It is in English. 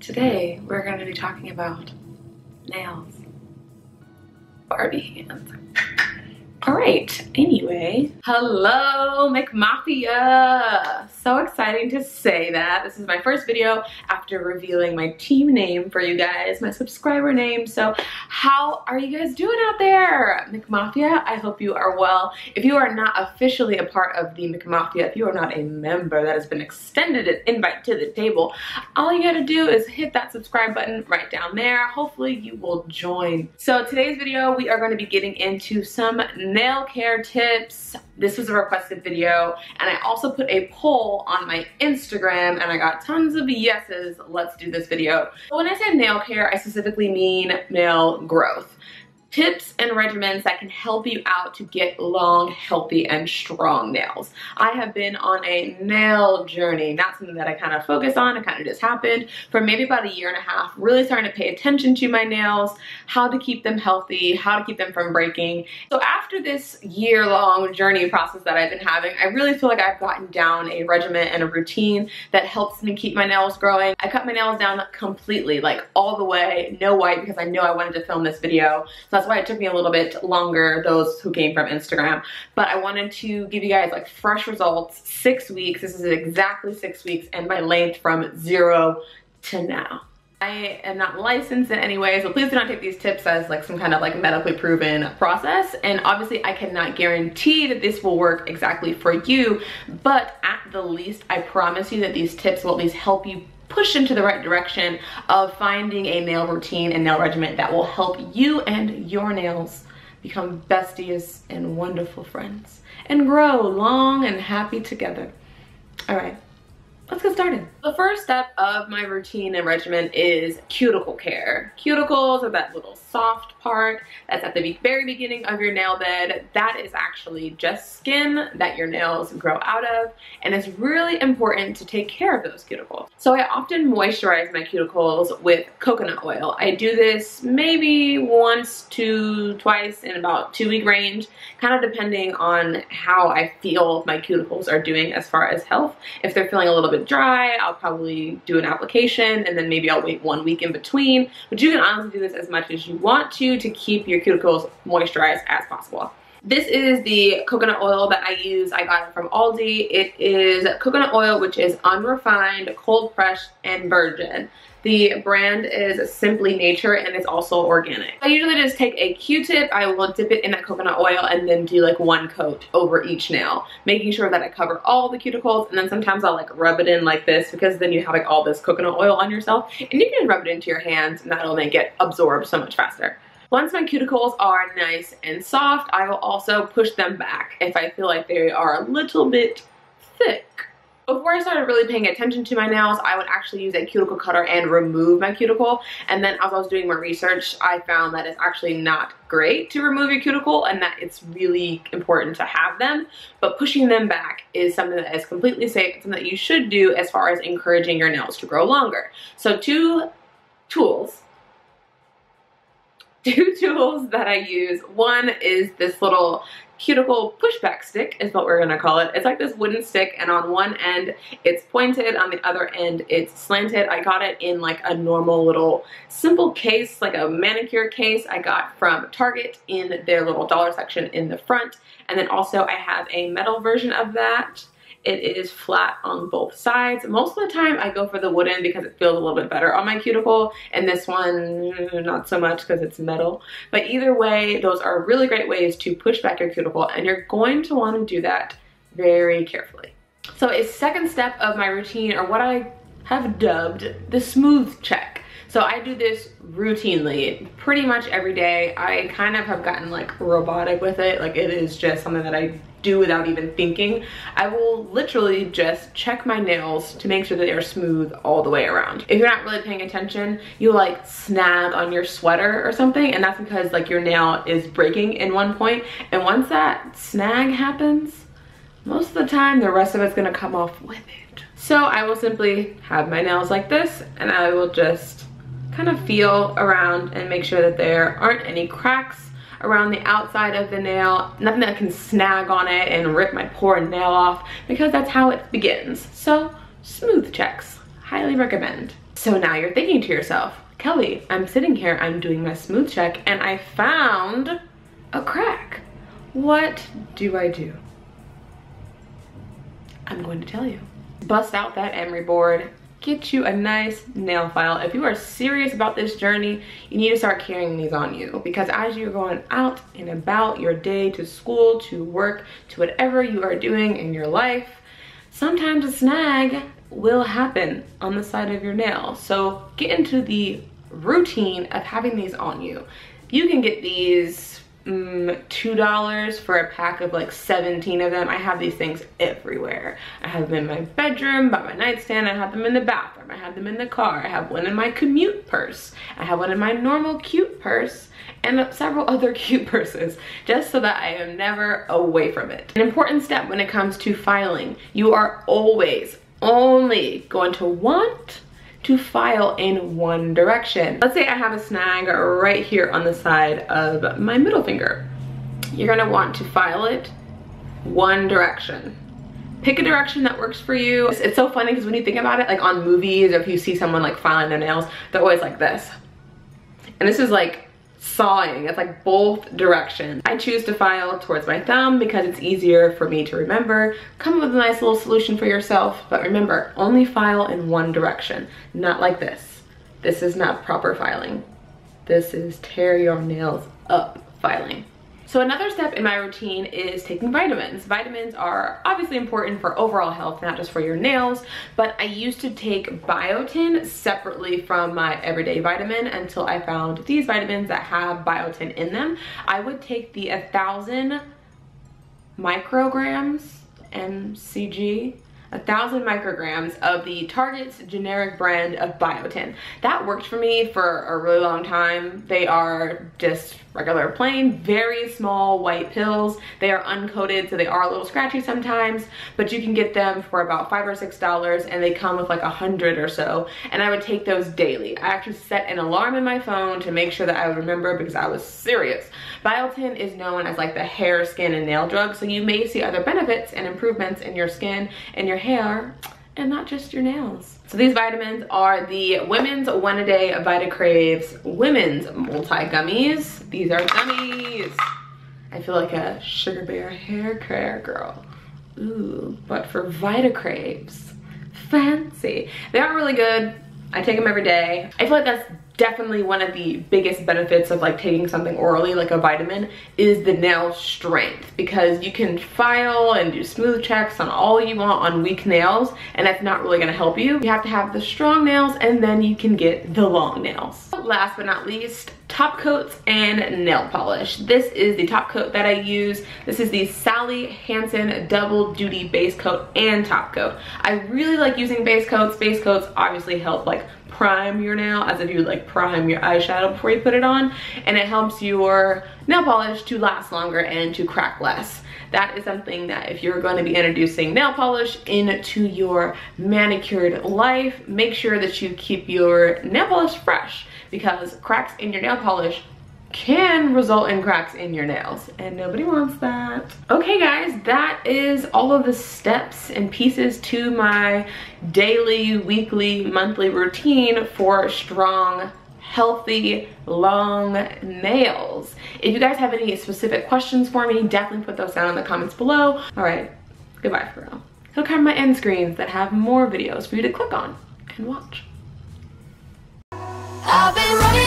Today, we're going to be talking about nails. Barbie hands. Alright, anyway. Hello, McMafia! So exciting to say that. This is my first video after revealing my team name for you guys, my subscriber name. So how are you guys doing out there? McMafia, I hope you are well. If you are not officially a part of the McMafia, if you are not a member that has been extended an invite to the table, all you gotta do is hit that subscribe button right down there. Hopefully you will join. So today's video, we are going to be getting into some nail care tips. This was a requested video, and I also put a poll on my Instagram and I got tons of yeses. Let's do this video. When I say nail care, I specifically mean nail growth. Tips and regimens that can help you out to get long, healthy, and strong nails. I have been on a nail journey, not something that I kind of focus on, it kind of just happened, for maybe about a year and a half, really starting to pay attention to my nails, how to keep them healthy, how to keep them from breaking. So after this year-long journey process that I've been having, I really feel like I've gotten down a regimen and a routine that helps me keep my nails growing. I cut my nails down completely, like all the way, no white, because I knew I wanted to film this video. So that's why it took me a little bit longer, those who came from Instagram. But I wanted to give you guys like fresh results, 6 weeks. This is exactly 6 weeks, and my length from 0 to now. I am not licensed in any way, so please do not take these tips as like some kind of like medically proven process. And obviously I cannot guarantee that this will work exactly for you, but at the least I promise you that these tips will at least help you push into the right direction of finding a nail routine and nail regimen that will help you and your nails become besties and wonderful friends and grow long and happy together. All right, let's get started. The first step of my routine and regimen is cuticle care. Cuticles are that little soft part that's at the very beginning of your nail bed. That is actually just skin that your nails grow out of, and it's really important to take care of those cuticles. So I often moisturize my cuticles with coconut oil. I do this maybe once to twice in about 2-week range, kind of depending on how I feel my cuticles are doing as far as health. If they're feeling a little bit dry, I'll probably do an application and then maybe I'll wait 1 week in between. But you can honestly do this as much as you want to keep your cuticles moisturized as possible. This is the coconut oil that I use. I got it from Aldi. It is coconut oil, which is unrefined, cold pressed, and virgin. The brand is Simply Nature, and it's also organic. I usually just take a Q-tip, I will dip it in that coconut oil and then do like 1 coat over each nail, making sure that I cover all the cuticles, and then sometimes I'll like rub it in like this, because then you have like all this coconut oil on yourself, and you can rub it into your hands and that'll make it absorb so much faster. Once my cuticles are nice and soft, I will also push them back if I feel like they are a little bit thick. Before I started really paying attention to my nails, I would actually use a cuticle cutter and remove my cuticle. And then as I was doing more research, I found that it's actually not great to remove your cuticle and that it's really important to have them. But pushing them back is something that is completely safe, something that you should do as far as encouraging your nails to grow longer. So two tools that I use. One is this little cuticle pushback stick is what we're gonna call it. It's like this wooden stick, and on one end it's pointed, on the other end it's slanted. I got it in like a normal little simple case, like a manicure case I got from Target in their little dollar section in the front. And then also I have a metal version of that. It is flat on both sides. Most of the time I go for the wooden because it feels a little bit better on my cuticle, and this one not so much because it's metal. But either way, those are really great ways to push back your cuticle, and you're going to want to do that very carefully. So a second step of my routine, or what I have dubbed the smooth check. So I do this routinely, pretty much every day. I kind of have gotten like robotic with it. Like it is just something that I do without even thinking. I will literally just check my nails to make sure that they are smooth all the way around. If you're not really paying attention, you like snag on your sweater or something, and that's because like your nail is breaking in one point. And once that snag happens, most of the time the rest of it's gonna come off with it. So I will simply have my nails like this, and I will just kind of feel around and make sure that there aren't any cracks around the outside of the nail, nothing that can snag on it and rip my poor nail off, because that's how it begins. So smooth checks, highly recommend. So now you're thinking to yourself, Kelly, I'm sitting here, I'm doing my smooth check, and I found a crack. What do I do? I'm going to tell you. Bust out that emery board, get you a nice nail file. If you are serious about this journey, you need to start carrying these on you, because as you're going out and about your day, to school, to work, to whatever you are doing in your life, sometimes a snag will happen on the side of your nail. So get into the routine of having these on you. You can get these $2 for a pack of like 17 of them. I have these things everywhere. I have them in my bedroom, by my nightstand. I have them in the bathroom. I have them in the car. I have one in my commute purse. I have one in my normal cute purse, and several other cute purses, just so that I am never away from it. An important step when it comes to filing: you are always only going to want to file in one direction. Let's say I have a snag right here on the side of my middle finger. You're gonna want to file it one direction. Pick a direction that works for you. It's so funny because when you think about it, like on movies, or if you see someone like filing their nails, they're always like this. And this is like sawing. It's like both directions. I choose to file towards my thumb because it's easier for me to remember. Come up with a nice little solution for yourself, but remember, only file in one direction, not like this. This is not proper filing. This is tear your nails up filing. So another step in my routine is taking vitamins. Vitamins are obviously important for overall health, not just for your nails, but I used to take biotin separately from my everyday vitamin until I found these vitamins that have biotin in them. I would take the 1,000 micrograms, mcg, 1,000 micrograms of the Target's generic brand of biotin. That worked for me for a really long time. They are just regular plain, very small white pills. They are uncoated, so they are a little scratchy sometimes, but you can get them for about $5 or $6, and they come with like 100 or so, and I would take those daily. I actually set an alarm in my phone to make sure that I would remember, because I was serious. Biotin is known as like the hair, skin, and nail drug, so you may see other benefits and improvements in your skin and your hair, and not just your nails. So these vitamins are the Women's One A Day VitaCraves Women's Multi Gummies. These are gummies. I feel like a Sugar Bear hair care girl. Ooh, but for VitaCraves. Fancy. They are really good. I take them every day. I feel like that's definitely one of the biggest benefits of like taking something orally like a vitamin, is the nail strength, because you can file and do smooth checks on all you want on weak nails, and that's not really going to help you. You have to have the strong nails, and then you can get the long nails. Last but not least, top coats and nail polish. This is the top coat that I use. This is the Sally Hansen Double Duty Base Coat and Top Coat. I really like using base coats. Base coats obviously help like prime your nail, as if you would like prime your eyeshadow before you put it on, and it helps your nail polish to last longer and to crack less. That is something that if you're going to be introducing nail polish into your manicured life, make sure that you keep your nail polish fresh, because cracks in your nail polish can result in cracks in your nails, and nobody wants that. Okay guys, that is all of the steps and pieces to my daily, weekly, monthly routine for strong, healthy, long nails. If you guys have any specific questions for me, definitely put those down in the comments below. All right, goodbye for now. Look at my end screens that have more videos for you to click on and watch. I've been running